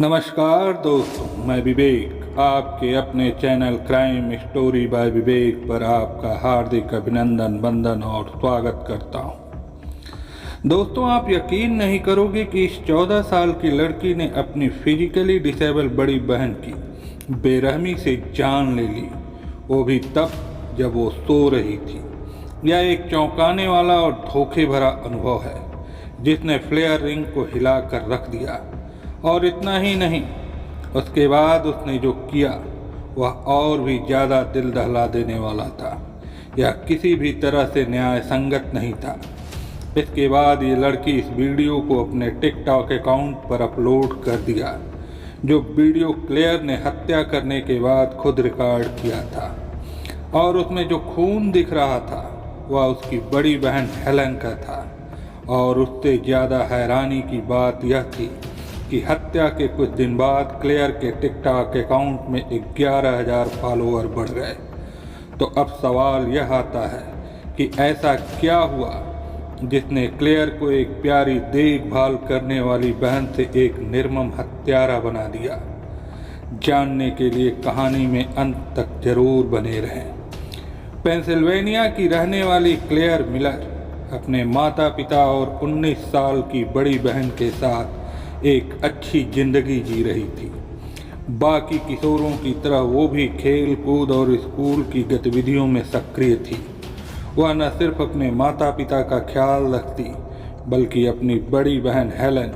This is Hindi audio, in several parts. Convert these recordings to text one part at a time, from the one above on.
नमस्कार दोस्तों, मैं विवेक आपके अपने चैनल क्राइम स्टोरी बाय विवेक पर आपका हार्दिक अभिनंदन, वंदन और स्वागत करता हूं। दोस्तों, आप यकीन नहीं करोगे कि इस 14 साल की लड़की ने अपनी फिजिकली डिसेबल बड़ी बहन की बेरहमी से जान ले ली, वो भी तब जब वो सो रही थी। यह एक चौंकाने वाला और धोखे भरा अनुभव है जिसने फ्लेयर रिंग को हिला कर रख दिया। और इतना ही नहीं, उसके बाद उसने जो किया वह और भी ज़्यादा दिल दहला देने वाला था। यह किसी भी तरह से न्याय संगत नहीं था। इसके बाद ये लड़की इस वीडियो को अपने टिकटॉक अकाउंट पर अपलोड कर दिया, जो वीडियो क्लेयर ने हत्या करने के बाद खुद रिकॉर्ड किया था। और उसमें जो खून दिख रहा था वह उसकी बड़ी बहन हेलन का था। और उससे ज़्यादा हैरानी की बात यह थी कि हत्या के कुछ दिन बाद क्लेयर के टिकटॉक अकाउंट में 11,000 फॉलोअर बढ़ गए। तो अब सवाल यह आता है कि ऐसा क्या हुआ जिसने क्लेयर को एक प्यारी देखभाल करने वाली बहन से एक निर्मम हत्यारा बना दिया। जानने के लिए कहानी में अंत तक जरूर बने रहें। पेंसिल्वेनिया की रहने वाली क्लेयर मिलर अपने माता पिता और 19 साल की बड़ी बहन के साथ एक अच्छी जिंदगी जी रही थी। बाकी किशोरों की तरह वो भी खेल कूद और स्कूल की गतिविधियों में सक्रिय थी। वह न सिर्फ अपने माता पिता का ख्याल रखती बल्कि अपनी बड़ी बहन हेलन,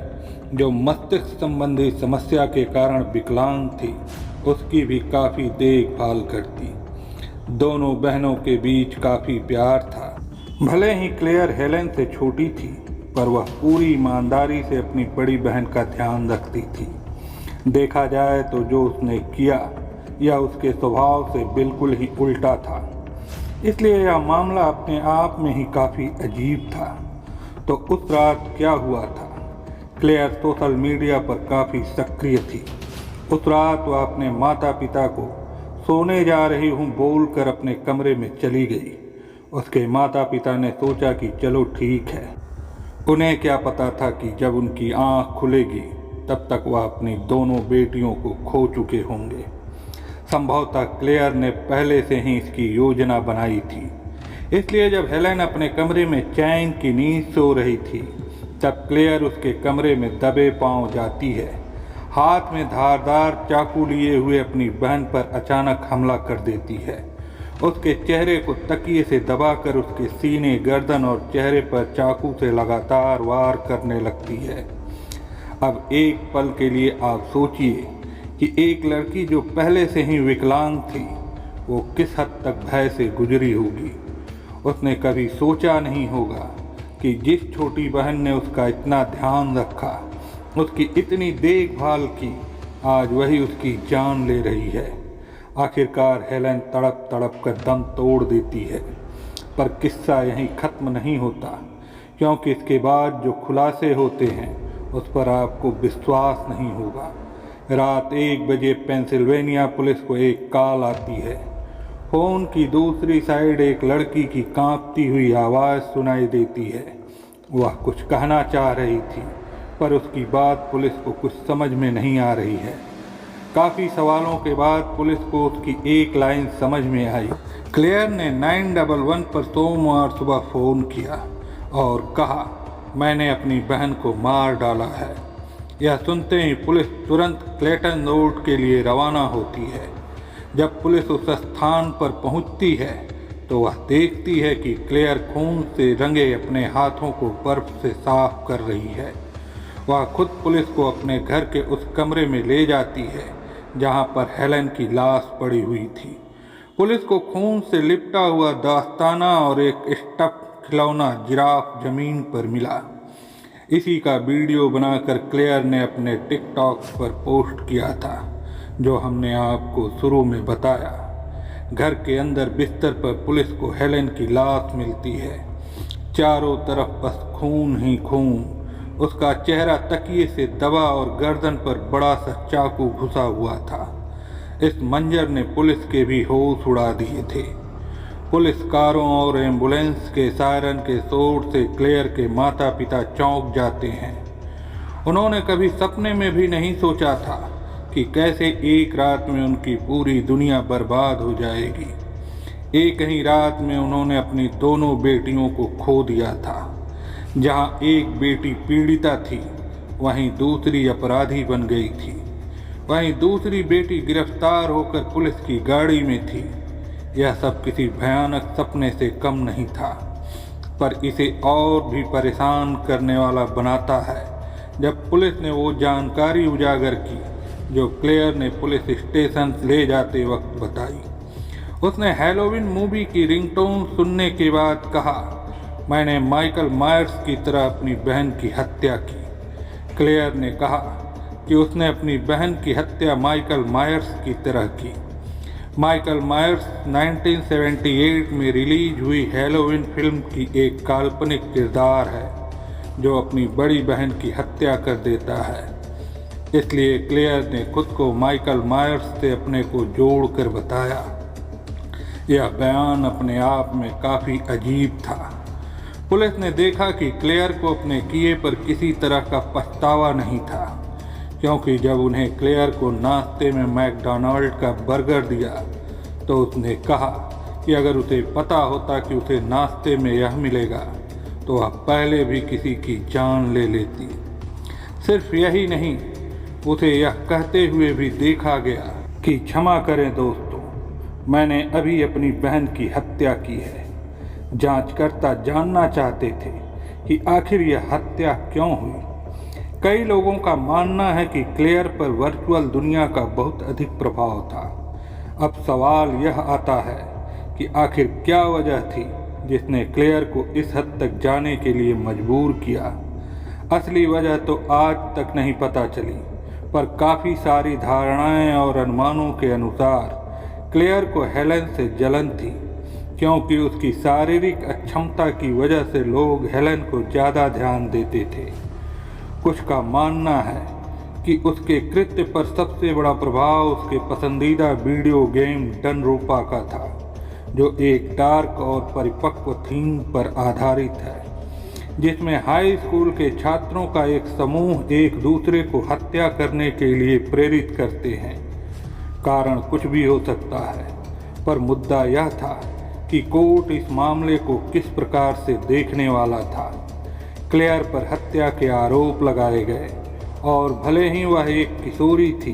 जो मस्तिष्क संबंधी समस्या के कारण विकलांग थी, उसकी भी काफ़ी देखभाल करती। दोनों बहनों के बीच काफ़ी प्यार था। भले ही क्लेयर हेलन से छोटी थी, पर वह पूरी ईमानदारी से अपनी बड़ी बहन का ध्यान रखती थी। देखा जाए तो जो उसने किया यह उसके स्वभाव से बिल्कुल ही उल्टा था, इसलिए यह मामला अपने आप में ही काफ़ी अजीब था। तो उस रात क्या हुआ था? क्लेयर सोशल मीडिया पर काफ़ी सक्रिय थी। उस रात वह अपने माता पिता को सोने जा रही हूँ बोलकर अपने कमरे में चली गई। उसके माता पिता ने सोचा कि चलो ठीक है। उन्हें क्या पता था कि जब उनकी आंख खुलेगी तब तक वह अपनी दोनों बेटियों को खो चुके होंगे। संभवतः क्लेयर ने पहले से ही इसकी योजना बनाई थी। इसलिए जब हेलन अपने कमरे में चैन की नींद सो रही थी, तब क्लेयर उसके कमरे में दबे पांव जाती है। हाथ में धारदार चाकू लिए हुए अपनी बहन पर अचानक हमला कर देती है। उसके चेहरे को तकिए से दबाकर उसके सीने, गर्दन और चेहरे पर चाकू से लगातार वार करने लगती है। अब एक पल के लिए आप सोचिए कि एक लड़की जो पहले से ही विकलांग थी, वो किस हद तक भय से गुजरी होगी। उसने कभी सोचा नहीं होगा कि जिस छोटी बहन ने उसका इतना ध्यान रखा, उसकी इतनी देखभाल की, आज वही उसकी जान ले रही है। आखिरकार हेलन तड़प तड़प कर दम तोड़ देती है। पर किस्सा यहीं ख़त्म नहीं होता, क्योंकि इसके बाद जो खुलासे होते हैं उस पर आपको विश्वास नहीं होगा। रात 1 बजे पेंसिल्वेनिया पुलिस को एक कॉल आती है। फ़ोन की दूसरी साइड एक लड़की की कांपती हुई आवाज़ सुनाई देती है। वह कुछ कहना चाह रही थी, पर उसकी बात पुलिस को कुछ समझ में नहीं आ रही है। काफ़ी सवालों के बाद पुलिस को उसकी एक लाइन समझ में आई। क्लेयर ने 911 पर सोमवार सुबह फ़ोन किया और कहा, मैंने अपनी बहन को मार डाला है। यह सुनते ही पुलिस तुरंत क्लेटन रोड के लिए रवाना होती है। जब पुलिस उस स्थान पर पहुंचती है तो वह देखती है कि क्लेयर खून से रंगे अपने हाथों को बर्फ से साफ कर रही है। वह खुद पुलिस को अपने घर के उस कमरे में ले जाती है जहां पर हेलन की लाश पड़ी हुई थी। पुलिस को खून से लिपटा हुआ दास्ताना और एक स्टफ खिलौना जिराफ जमीन पर मिला। इसी का वीडियो बनाकर क्लेयर ने अपने टिकटॉक पर पोस्ट किया था, जो हमने आपको शुरू में बताया। घर के अंदर बिस्तर पर पुलिस को हेलन की लाश मिलती है। चारों तरफ बस खून ही खून। उसका चेहरा तकिए से दबा और गर्दन पर बड़ा सा चाकू घुसा हुआ था। इस मंजर ने पुलिस के भी होश उड़ा दिए थे। पुलिस कारों और एम्बुलेंस के सायरन के शोर से क्लेयर के माता पिता चौंक जाते हैं। उन्होंने कभी सपने में भी नहीं सोचा था कि कैसे एक रात में उनकी पूरी दुनिया बर्बाद हो जाएगी। एक ही रात में उन्होंने अपनी दोनों बेटियों को खो दिया था। जहां एक बेटी पीड़िता थी, वहीं दूसरी अपराधी बन गई थी। वहीं दूसरी बेटी गिरफ्तार होकर पुलिस की गाड़ी में थी। यह सब किसी भयानक सपने से कम नहीं था, पर इसे और भी परेशान करने वाला बनाता है जब पुलिस ने वो जानकारी उजागर की जो क्लेयर ने पुलिस स्टेशन ले जाते वक्त बताई। उसने हैलोवीन मूवी की रिंगटोन सुनने के बाद कहा, मैंने माइकल मायर्स की तरह अपनी बहन की हत्या की। क्लेयर ने कहा कि उसने अपनी बहन की हत्या माइकल मायर्स की तरह की। माइकल मायर्स 1978 में रिलीज हुई हैलोवीन फिल्म की एक काल्पनिक किरदार है जो अपनी बड़ी बहन की हत्या कर देता है। इसलिए क्लेयर ने खुद को माइकल मायर्स से अपने को जोड़कर बताया। यह बयान अपने आप में काफ़ी अजीब था। पुलिस ने देखा कि क्लेयर को अपने किए पर किसी तरह का पछतावा नहीं था, क्योंकि जब उन्हें क्लेयर को नाश्ते में मैकडॉनल्ड का बर्गर दिया तो उसने कहा कि अगर उसे पता होता कि उसे नाश्ते में यह मिलेगा तो वह पहले भी किसी की जान ले लेती। सिर्फ यही नहीं, उसे यह कहते हुए भी देखा गया कि क्षमा करें दोस्तों, मैंने अभी अपनी बहन की हत्या की है। जांचकर्ता जानना चाहते थे कि आखिर यह हत्या क्यों हुई। कई लोगों का मानना है कि क्लेयर पर वर्चुअल दुनिया का बहुत अधिक प्रभाव था। अब सवाल यह आता है कि आखिर क्या वजह थी जिसने क्लेयर को इस हद तक जाने के लिए मजबूर किया। असली वजह तो आज तक नहीं पता चली, पर काफ़ी सारी धारणाएं और अनुमानों के अनुसार क्लेयर को हेलेन से जलन थी, क्योंकि उसकी शारीरिक अक्षमता की वजह से लोग हेलेन को ज़्यादा ध्यान देते थे। कुछ का मानना है कि उसके कृत्य पर सबसे बड़ा प्रभाव उसके पसंदीदा वीडियो गेम डनरूपा का था, जो एक डार्क और परिपक्व थीम पर आधारित है, जिसमें हाई स्कूल के छात्रों का एक समूह एक दूसरे को हत्या करने के लिए प्रेरित करते हैं। कारण कुछ भी हो सकता है, पर मुद्दा यह था कि कोर्ट इस मामले को किस प्रकार से देखने वाला था। क्लेयर पर हत्या के आरोप लगाए गए और भले ही वह एक किशोरी थी,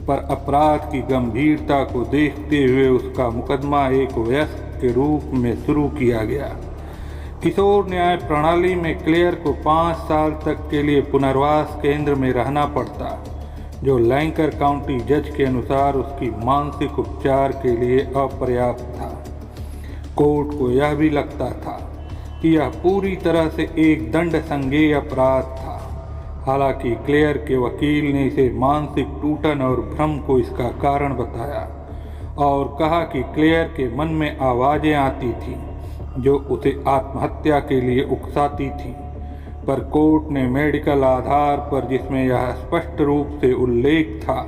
पर अपराध की गंभीरता को देखते हुए उसका मुकदमा एक वयस्क के रूप में शुरू किया गया। किशोर न्याय प्रणाली में क्लेयर को 5 साल तक के लिए पुनर्वास केंद्र में रहना पड़ता, जो लैंकर काउंटी जज के अनुसार उसकी मानसिक उपचार के लिए अपर्याप्त था। कोर्ट को यह भी लगता था कि यह पूरी तरह से एक दंड संज्ञेय अपराध था। हालांकि क्लेयर के वकील ने इसे मानसिक टूटन और भ्रम को इसका कारण बताया और कहा कि क्लेयर के मन में आवाज़ें आती थीं जो उसे आत्महत्या के लिए उकसाती थीं, पर कोर्ट ने मेडिकल आधार पर, जिसमें यह स्पष्ट रूप से उल्लेख था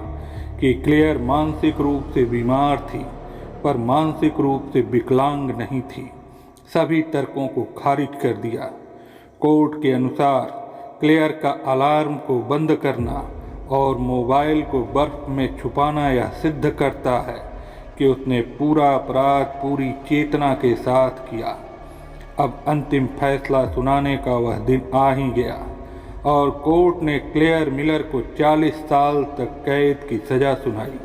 कि क्लेयर मानसिक रूप से बीमार थी पर मानसिक रूप से विकलांग नहीं थी, सभी तर्कों को खारिज कर दिया। कोर्ट के अनुसार क्लेयर का अलार्म को बंद करना और मोबाइल को बर्फ में छुपाना यह सिद्ध करता है कि उसने पूरा अपराध पूरी चेतना के साथ किया। अब अंतिम फैसला सुनाने का वह दिन आ ही गया और कोर्ट ने क्लेयर मिलर को 40 साल तक कैद की सज़ा सुनाई।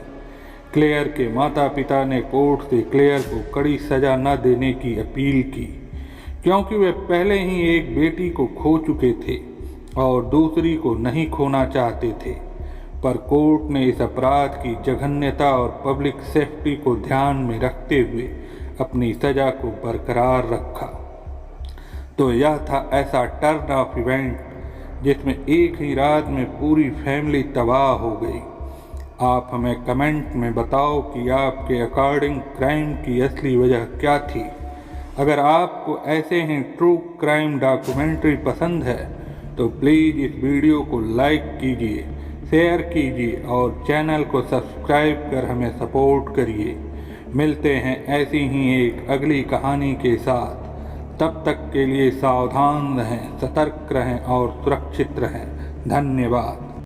क्लेयर के माता पिता ने कोर्ट से क्लेयर को कड़ी सज़ा न देने की अपील की, क्योंकि वे पहले ही एक बेटी को खो चुके थे और दूसरी को नहीं खोना चाहते थे, पर कोर्ट ने इस अपराध की जघन्यता और पब्लिक सेफ्टी को ध्यान में रखते हुए अपनी सज़ा को बरकरार रखा। तो यह था ऐसा टर्न ऑफ इवेंट जिसमें एक ही रात में पूरी फैमिली तबाह हो गई। आप हमें कमेंट में बताओ कि आपके अकॉर्डिंग क्राइम की असली वजह क्या थी। अगर आपको ऐसे ही ट्रू क्राइम डॉक्यूमेंट्री पसंद है तो प्लीज़ इस वीडियो को लाइक कीजिए, शेयर कीजिए और चैनल को सब्सक्राइब कर हमें सपोर्ट करिए। मिलते हैं ऐसी ही एक अगली कहानी के साथ। तब तक के लिए सावधान रहें, सतर्क रहें और सुरक्षित रहें। धन्यवाद।